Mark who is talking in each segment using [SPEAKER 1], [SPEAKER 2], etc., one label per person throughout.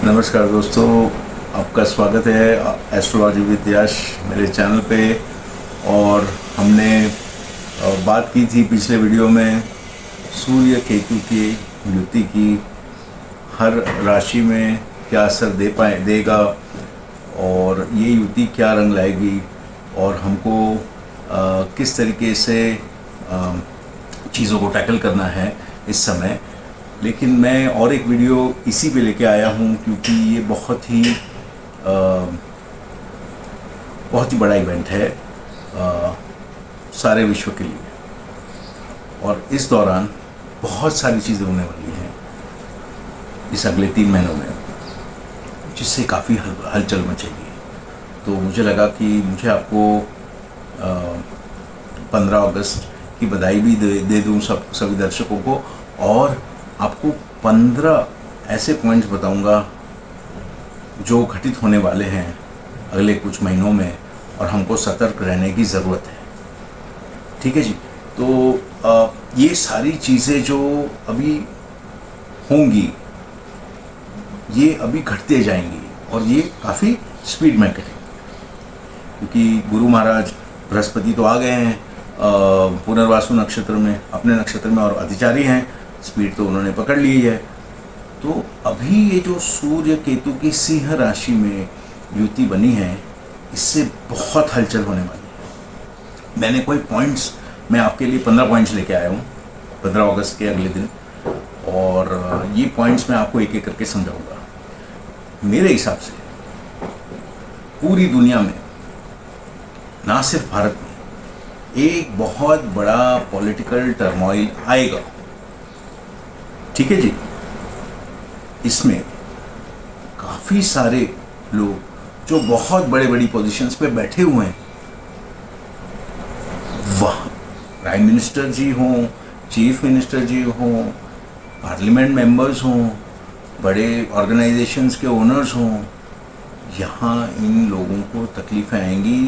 [SPEAKER 1] नमस्कार दोस्तों, आपका स्वागत है एस्ट्रोलॉजी विद यश मेरे चैनल पे। और हमने बात की थी पिछले वीडियो में सूर्य केतु की युति की हर राशि में क्या असर देगा और ये युति क्या रंग लाएगी और हमको किस तरीके से चीज़ों को टैकल करना है इस समय। लेकिन मैं और एक वीडियो इसी पे लेके आया हूँ क्योंकि ये बहुत ही बड़ा इवेंट है सारे विश्व के लिए। और इस दौरान बहुत सारी चीज़ें होने वाली हैं इस अगले 3 महीनों में, जिससे काफ़ी हलचल मचेगी। तो मुझे लगा कि मुझे आपको 15 अगस्त की बधाई भी दे दूँ सभी दर्शकों को, और आपको 15 ऐसे पॉइंट्स बताऊंगा जो घटित होने वाले हैं अगले कुछ महीनों में और हमको सतर्क रहने की ज़रूरत है। ठीक है जी। तो ये सारी चीज़ें जो अभी होंगी ये अभी घटते जाएंगी और ये काफ़ी स्पीड में घटेंगी, क्योंकि गुरु महाराज बृहस्पति तो आ गए हैं पुनर्वासु नक्षत्र में, अपने नक्षत्र में, और अधिचारी हैं, स्पीड तो उन्होंने पकड़ ली है। तो अभी ये जो सूर्य केतु की सिंह राशि में युति बनी है, इससे बहुत हलचल होने वाली है। मैंने कोई पॉइंट्स, मैं आपके लिए 15 पॉइंट्स लेके आया हूँ 15 अगस्त के अगले दिन, और ये पॉइंट्स मैं आपको एक एक करके समझाऊंगा। मेरे हिसाब से पूरी दुनिया में, ना सिर्फ भारत में, एक बहुत बड़ा पॉलिटिकल टर्मोइल आएगा। ठीक है जी। इसमें काफ़ी सारे लोग जो बहुत बड़ी पोजीशंस पे बैठे हुए हैं, वह प्राइम मिनिस्टर जी हों, चीफ मिनिस्टर जी हों, पार्लियामेंट मेंबर्स हों, बड़े ऑर्गेनाइजेशंस के ओनर्स हों, यहाँ इन लोगों को तकलीफ़ें आएंगी।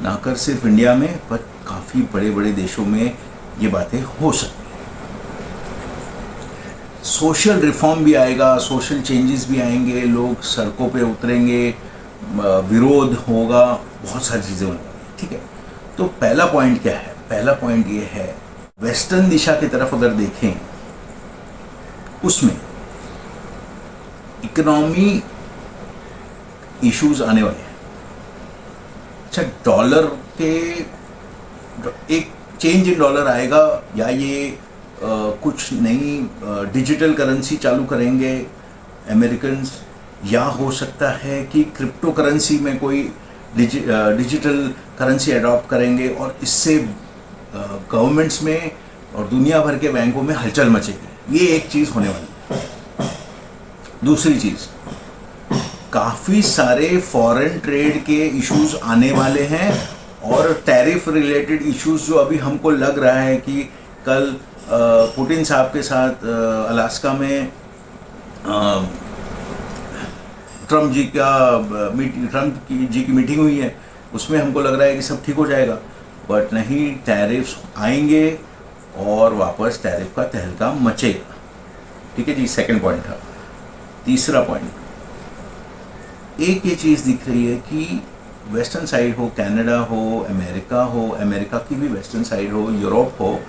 [SPEAKER 1] ना कर सिर्फ इंडिया में, पर काफ़ी बड़े देशों में ये बातें हो सकती हैं। सोशल रिफॉर्म भी आएगा, सोशल चेंजेस भी आएंगे, लोग सड़कों पे उतरेंगे, विरोध होगा, बहुत सारी चीज़ें होंगी। ठीक है। तो पहला पॉइंट क्या है? पहला पॉइंट ये है, वेस्टर्न दिशा की तरफ अगर देखें, उसमें इकोनॉमी इश्यूज आने वाले हैं। अच्छा, डॉलर के एक चेंज इन डॉलर आएगा, या ये कुछ नई डिजिटल करेंसी चालू करेंगे अमेरिकन, या हो सकता है कि क्रिप्टो करेंसी में कोई डिजिटल करेंसी अडॉप्ट करेंगे, और इससे गवर्नमेंट्स में और दुनिया भर के बैंकों में हलचल मचेगी। ये एक चीज़ होने वाली है। दूसरी चीज़, काफ़ी सारे फॉरेन ट्रेड के इश्यूज आने वाले हैं, और टैरिफ रिलेटेड इश्यूज जो अभी हमको लग रहा है कि कल पुतिन साहब के साथ अलास्का में ट्रम्प जी की मीटिंग हुई है, उसमें हमको लग रहा है कि सब ठीक हो जाएगा, बट नहीं, टैरिफ्स आएंगे और वापस टैरिफ का तहलका मचेगा। ठीक है जी। सेकंड पॉइंट था। तीसरा पॉइंट, एक ये चीज़ दिख रही है कि वेस्टर्न साइड हो, कनाडा हो, अमेरिका की भी वेस्टर्न साइड हो, यूरोप हो,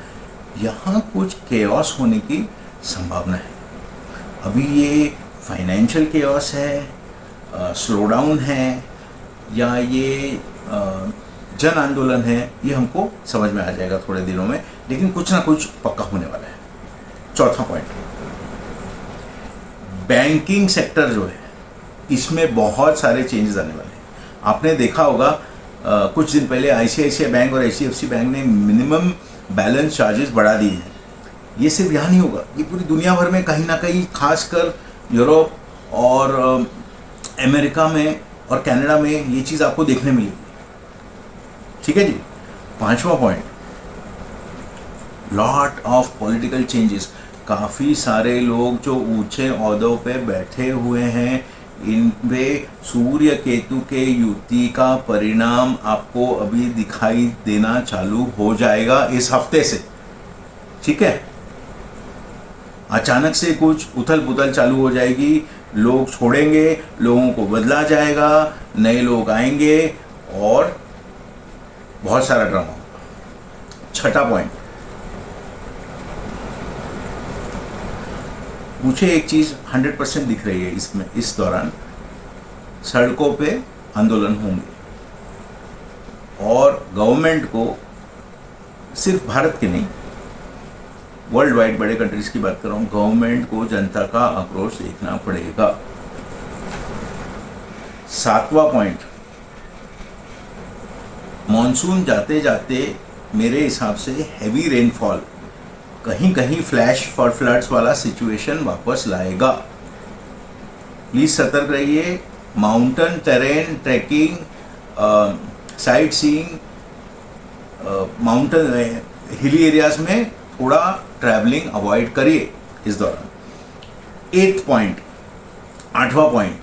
[SPEAKER 1] यहाँ कुछ केओस होने की संभावना है। अभी ये फाइनेंशियल केओस है, स्लो डाउन है, या ये जन आंदोलन है, ये हमको समझ में आ जाएगा थोड़े दिनों में, लेकिन कुछ ना कुछ पक्का होने वाला है। चौथा पॉइंट, बैंकिंग सेक्टर जो है, इसमें बहुत सारे चेंजेस आने वाले हैं। आपने देखा होगा कुछ दिन पहले ICICI बैंक और HDFC बैंक ने मिनिमम बैलेंस चार्जेस बढ़ा दिए हैं। ये सिर्फ यहाँ नहीं होगा, ये पूरी दुनिया भर में कहीं ना कहीं, खासकर यूरोप और अमेरिका में और कनाडा में ये चीज़ आपको देखने मिलेगी। ठीक है जी। पांचवा point, lot of political changes. काफ़ी सारे लोग जो ऊंचे ओहदों पे बैठे हुए हैं, इनमें सूर्य केतु के युति का परिणाम आपको अभी दिखाई देना चालू हो जाएगा इस हफ्ते से। ठीक है। अचानक से कुछ उथल पुथल चालू हो जाएगी, लोग छोड़ेंगे, लोगों को बदला जाएगा, नए लोग आएंगे और बहुत सारा ड्रामा होगा। छठा पॉइंट, मुझे एक चीज 100% दिख रही है इसमें, इस दौरान सड़कों पे आंदोलन होंगे और गवर्नमेंट को, सिर्फ भारत के नहीं, वर्ल्ड वाइड बड़े कंट्रीज की बात कर रहा हूं, गवर्नमेंट को जनता का आक्रोश देखना पड़ेगा। सातवां पॉइंट, मॉनसून जाते जाते मेरे हिसाब से हैवी रेनफॉल, कहीं कहीं फ्लैश फॉर फ्लड्स वाला सिचुएशन वापस लाएगा। प्लीज सतर्क रहिए। Mountain terrain trekking, sightseeing, mountain hilly areas में थोड़ा ट्रैवलिंग अवॉइड करिए इस दौरान। 8th पॉइंट, 8वां पॉइंट,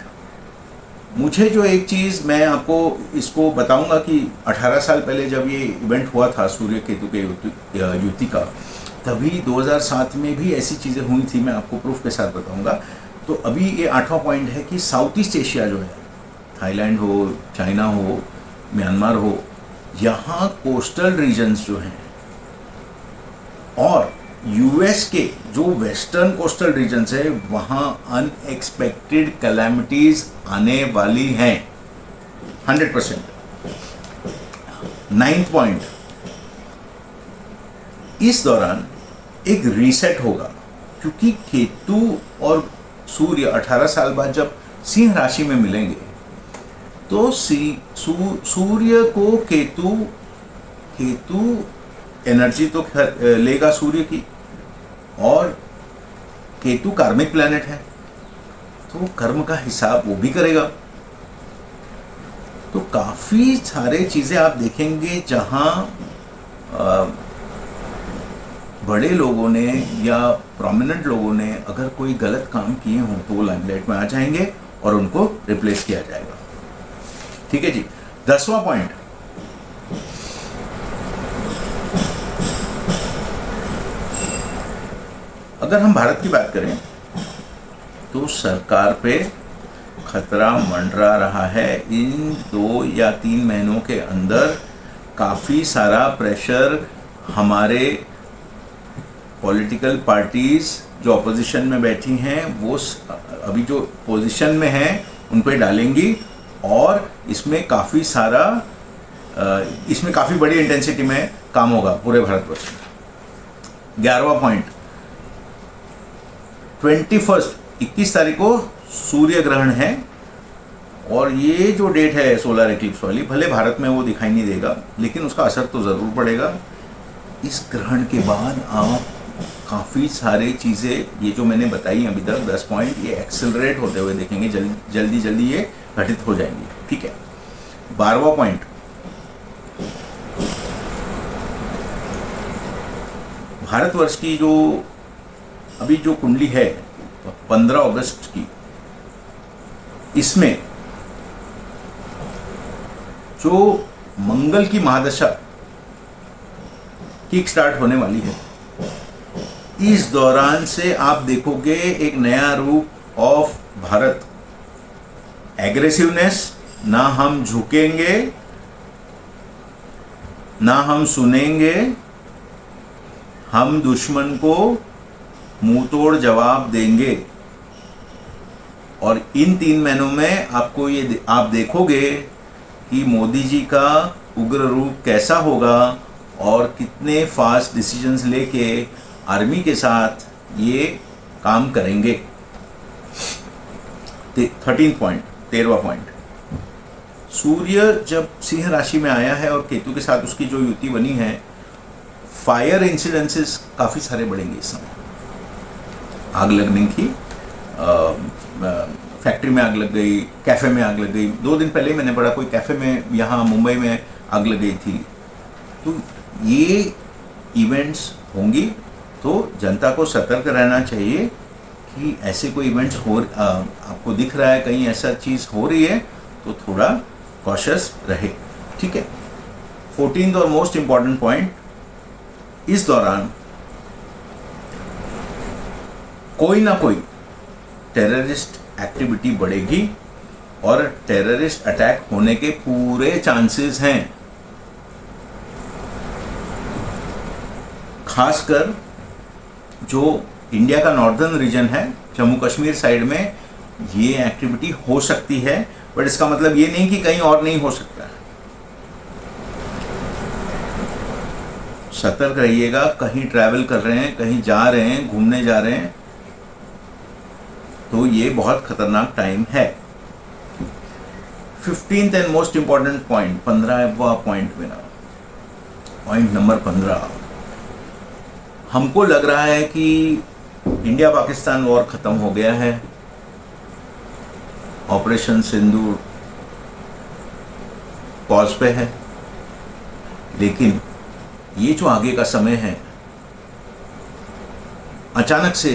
[SPEAKER 1] मुझे जो एक चीज़ मैं आपको इसको बताऊंगा कि 18 साल पहले जब ये इवेंट हुआ था सूर्य केतु के युति का, तभी 2007 में भी ऐसी चीज़ें हुई थी, मैं आपको प्रूफ के साथ बताऊंगा। तो अभी ये 8वां पॉइंट है कि साउथ ईस्ट एशिया जो है, थाईलैंड हो, चाइना हो, म्यांमार हो, यहाँ कोस्टल रीजन्स जो हैं और यूएस के जो वेस्टर्न कोस्टल रीजन्स है, वहाँ अनएक्सपेक्टेड कैलेमिटीज आने वाली हैं 100%। 9th पॉइंट, इस दौरान एक रीसेट होगा क्योंकि केतु और सूर्य 18 साल बाद जब सिंह राशि में मिलेंगे तो सूर्य को केतु एनर्जी तो लेगा सूर्य की, और केतु कार्मिक प्लैनेट है तो कर्म का हिसाब वो भी करेगा। तो काफी सारे चीजें आप देखेंगे जहां बड़े लोगों ने या प्रोमिनेंट लोगों ने अगर कोई गलत काम किए हों तो वो लाइमलाइट में आ जाएंगे और उनको रिप्लेस किया जाएगा। ठीक है जी। 10वां पॉइंट, अगर हम भारत की बात करें तो सरकार पे खतरा मंडरा रहा है। इन 2 या 3 महीनों के अंदर काफ़ी सारा प्रेशर हमारे पॉलिटिकल पार्टीज जो अपोजिशन में बैठी हैं वो अभी जो पोजीशन में हैं उन पे डालेंगी और इसमें काफ़ी सारा इसमें काफ़ी बड़ी इंटेंसिटी में काम होगा पूरे भारतवर्ष में। 11वां पॉइंट, 21 तारीख को सूर्य ग्रहण है और ये जो डेट है सोलर एक्लिप्स वाली, भले भारत में वो दिखाई नहीं देगा लेकिन उसका असर तो ज़रूर पड़ेगा। इस ग्रहण के बाद आप काफ़ी सारे चीज़ें ये जो मैंने बताई अभी तक 10 पॉइंट, ये एक्सेलरेट होते हुए देखेंगे, जल्दी जल्दी ये घटित हो जाएंगे। ठीक है। 12वां पॉइंट, भारतवर्ष की जो अभी जो कुंडली है 15 अगस्त की, इसमें जो मंगल की महादशा किक स्टार्ट होने वाली है, इस दौरान से आप देखोगे एक नया रूप ऑफ भारत, एग्रेसिवनेस, ना हम झुकेंगे ना हम सुनेंगे, हम दुश्मन को मुंह तोड़ जवाब देंगे। और इन 3 महीनों में आपको ये आप देखोगे कि मोदी जी का उग्र रूप कैसा होगा और कितने फास्ट डिसीजंस लेके आर्मी के साथ ये काम करेंगे। 13 पॉइंट, 13वां पॉइंट, सूर्य जब सिंह राशि में आया है और केतु के साथ उसकी जो युति बनी है, फायर इंसिडेंसेस काफ़ी सारे बढ़ेंगे इस समय। आग लगने की, फैक्ट्री में आग लग गई, कैफ़े में आग लग गई। 2 दिन पहले मैंने पढ़ा कोई कैफ़े में यहाँ मुंबई में आग लग गई थी। तो ये इवेंट्स होंगी तो जनता को सतर्क रहना चाहिए कि ऐसे कोई इवेंट्स आपको दिख रहा है, कहीं ऐसा चीज़ हो रही है तो थोड़ा कॉशियस रहे। ठीक है। 14th और मोस्ट इम्पॉर्टेंट पॉइंट, इस दौरान कोई ना कोई टेररिस्ट एक्टिविटी बढ़ेगी और टेररिस्ट अटैक होने के पूरे चांसेस हैं। खासकर जो इंडिया का नॉर्दर्न रीजन है, जम्मू कश्मीर साइड में ये एक्टिविटी हो सकती है, बट इसका मतलब ये नहीं कि कहीं और नहीं हो सकता है। सतर्क रहिएगा, कहीं ट्रैवल कर रहे हैं, कहीं जा रहे हैं, घूमने जा रहे हैं, तो ये बहुत खतरनाक टाइम है। 15th and most important point, 15वां पॉइंट मेरा, पॉइंट नंबर 15। हमको लग रहा है कि इंडिया पाकिस्तान वॉर खत्म हो गया है, ऑपरेशन सिंदूर पॉज पे है, लेकिन ये जो आगे का समय है, अचानक से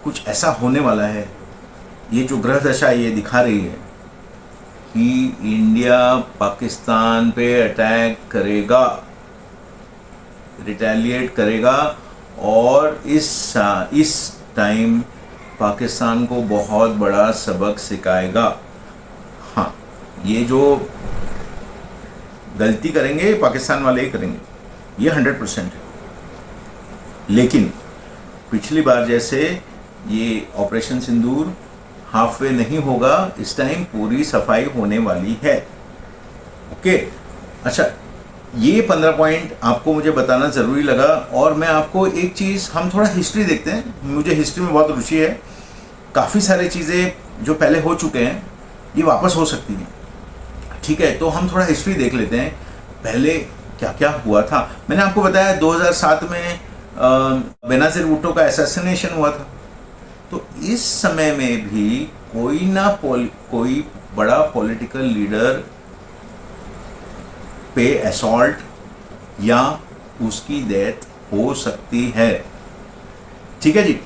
[SPEAKER 1] कुछ ऐसा होने वाला है। ये जो ग्रह दशा ये दिखा रही है कि इंडिया पाकिस्तान पे अटैक करेगा, रिटेलिएट करेगा, और इस टाइम पाकिस्तान को बहुत बड़ा सबक सिखाएगा। हाँ, ये जो गलती करेंगे पाकिस्तान वाले ही करेंगे, ये 100% है। लेकिन पिछली बार जैसे ये ऑपरेशन सिंदूर हाफ वे नहीं होगा, इस टाइम पूरी सफाई होने वाली है। ओके, अच्छा, ये 15 पॉइंट आपको मुझे बताना ज़रूरी लगा। और मैं आपको एक चीज़, हम थोड़ा हिस्ट्री देखते हैं, मुझे हिस्ट्री में बहुत रुचि है। काफ़ी सारी चीज़ें जो पहले हो चुके हैं ये वापस हो सकती हैं, ठीक है? तो हम थोड़ा हिस्ट्री देख लेते हैं, पहले क्या क्या हुआ था। मैंने आपको बताया 2007 में बेनज़ीर भुट्टो का असैसिनेशन हुआ था। तो इस समय में भी कोई बड़ा पॉलिटिकल लीडर पे असॉल्ट या उसकी डेथ हो सकती है, ठीक है जी?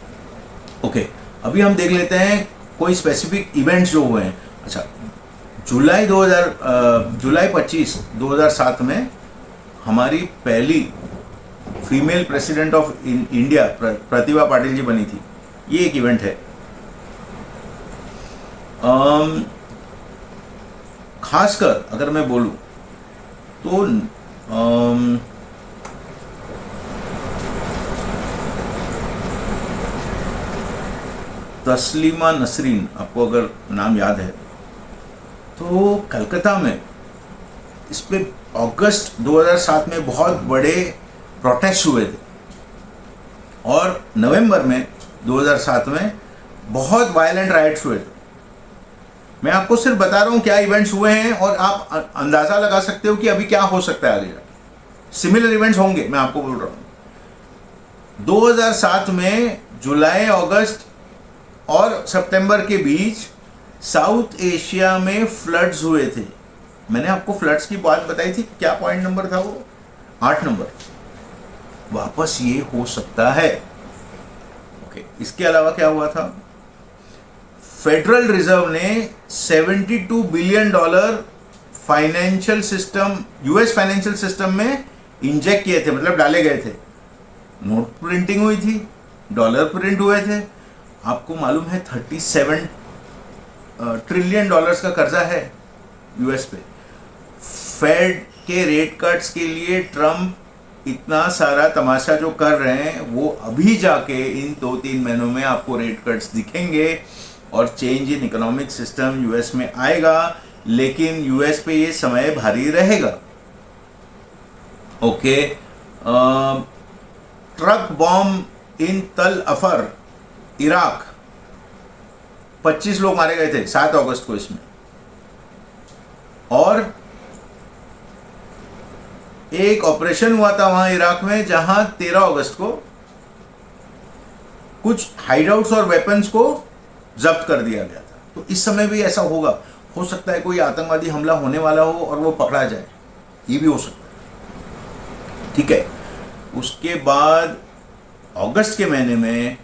[SPEAKER 1] ओके, अभी हम देख लेते हैं कोई स्पेसिफिक इवेंट्स जो हुए हैं। अच्छा, जुलाई 25 2007 में हमारी पहली female president of India Pratibha Patil ji बनी थी। ये एक इवेंट है। खासकर अगर मैं बोलूं तो तस्लीमा नसरीन, आपको अगर नाम याद है तो कलकत्ता में इस पे अगस्त 2007 में बहुत बड़े प्रोटेस्ट हुए थे, और नवंबर में 2007 में बहुत वायलेंट राइट्स हुए थे। मैं आपको सिर्फ बता रहा हूँ क्या इवेंट्स हुए हैं, और आप अंदाज़ा लगा सकते हो कि अभी क्या हो सकता है आगे जाके। सिमिलर इवेंट्स होंगे, मैं आपको बोल रहा हूँ। 2007 में जुलाई, अगस्त और सितंबर के बीच साउथ एशिया में फ्लड्स हुए थे। मैंने आपको फ्लड्स की बात बताई थी, क्या पॉइंट नंबर था वो? 8 नंबर। वापस ये हो सकता है। ओके, इसके अलावा क्या हुआ था? फेडरल रिजर्व ने $72 billion financial system, US financial system में इंजेक्ट किए थे, मतलब डाले गए थे। नोट प्रिंटिंग हुई थी, डॉलर प्रिंट हुए थे। आपको मालूम है 37 ट्रिलियन डॉलर्स का कर्जा है यूएस पे। फेड के रेट कट्स के लिए ट्रम्प इतना सारा तमाशा जो कर रहे हैं, वो अभी जाके इन 2-3 महीनों में आपको रेट कट्स दिखेंगे और change in economic system US में आएगा। लेकिन यूएस पे ये समय भारी रहेगा। ओके, ट्रक बॉम्ब इन तल अफर, इराक, 25 लोग मारे गए थे 7 अगस्त को इसमें। और एक ऑपरेशन हुआ था वहां इराक में, जहां 13 अगस्त को कुछ हाइडआउट्स और वेपन्स को जब्त कर दिया गया था। तो इस समय भी ऐसा होगा। हो सकता है कोई आतंकवादी हमला होने वाला हो और वो पकड़ा जाए, ये भी हो सकता है, ठीक है? उसके बाद अगस्त के महीने में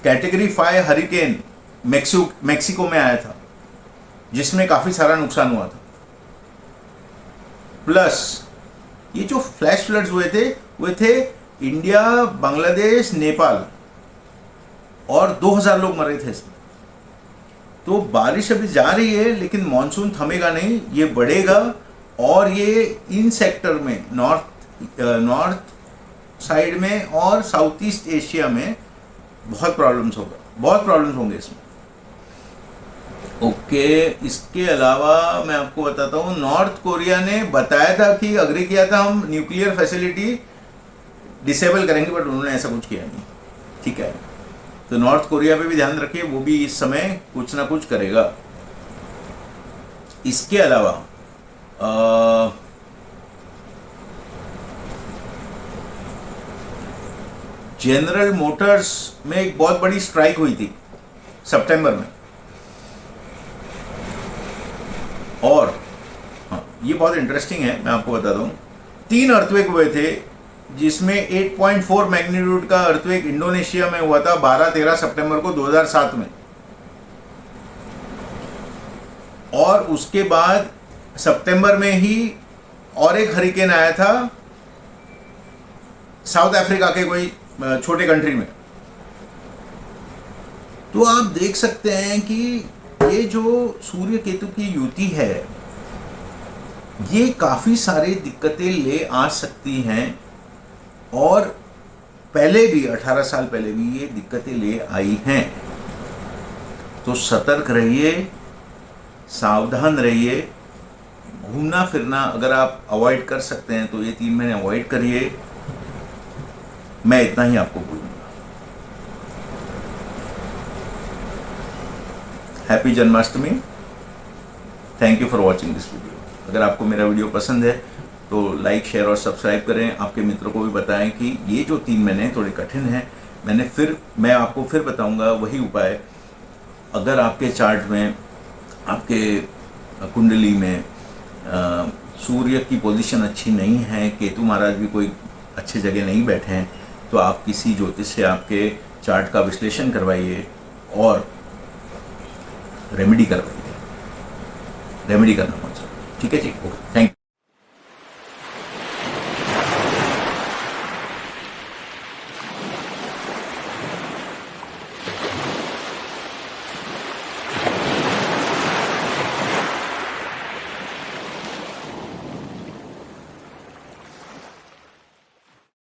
[SPEAKER 1] कैटेगरी 5 हरिकेन मेक्सिको में आया था, जिसमें काफी सारा नुकसान हुआ था। प्लस ये जो फ्लैश फ्लड्स हुए थे इंडिया, बांग्लादेश, नेपाल, और 2000 लोग मरे थे इसमें। तो बारिश अभी जा रही है लेकिन मॉनसून थमेगा नहीं, ये बढ़ेगा और ये इन सेक्टर में नॉर्थ साइड में और साउथ ईस्ट एशिया में बहुत प्रॉब्लम्स होंगे इसमें। ओके, इसके अलावा मैं आपको बताता हूँ, नॉर्थ कोरिया ने बताया था कि अग्री किया था हम न्यूक्लियर फैसिलिटी डिसेबल करेंगे, बट उन्होंने ऐसा कुछ किया नहीं। ठीक है, तो नॉर्थ कोरिया पे भी ध्यान रखिए, वो भी इस समय कुछ ना कुछ करेगा। इसके अलावा जनरल मोटर्स में एक बहुत बड़ी स्ट्राइक हुई थी सितंबर में, और हाँ, ये बहुत इंटरेस्टिंग है, मैं आपको बताता हूँ। 3 अर्थक्वेक हुए थे, जिसमें 8.4 मैग्नीट्यूड का अर्थक्वेक इंडोनेशिया में हुआ था 12-13 सितंबर को 2007 में, और उसके बाद सितंबर में ही और एक हरिकेन आया था साउथ अफ्रीका के कोई छोटे कंट्री में। तो आप देख सकते हैं कि ये जो सूर्य केतु की युति है, ये काफी सारी दिक्कतें ले आ सकती हैं, और पहले भी 18 साल पहले भी ये दिक्कतें ले आई हैं। तो सतर्क रहिए, सावधान रहिए, घूमना फिरना अगर आप अवॉइड कर सकते हैं तो ये 3 महीने अवॉइड करिए। मैं इतना ही आपको बोलूँगा। Happy Janmashtami. Thank you for watching this video. अगर आपको मेरा वीडियो पसंद है तो लाइक, शेयर और सब्सक्राइब करें। आपके मित्रों को भी बताएं कि ये जो 3 महीने थोड़े कठिन हैं, मैं आपको फिर बताऊंगा वही उपाय। अगर आपके चार्ट में, आपके कुंडली में सूर्य की पोजीशन अच्छी नहीं है, केतु महाराज भी कोई अच्छी जगह नहीं बैठे हैं, तो आप किसी ज्योतिष से आपके चार्ट का विश्लेषण करवाइए और रेमेडी करवाइए। रेमेडी करना बहुत जरूरी है। ठीक है जी, ओके, थैंक यू।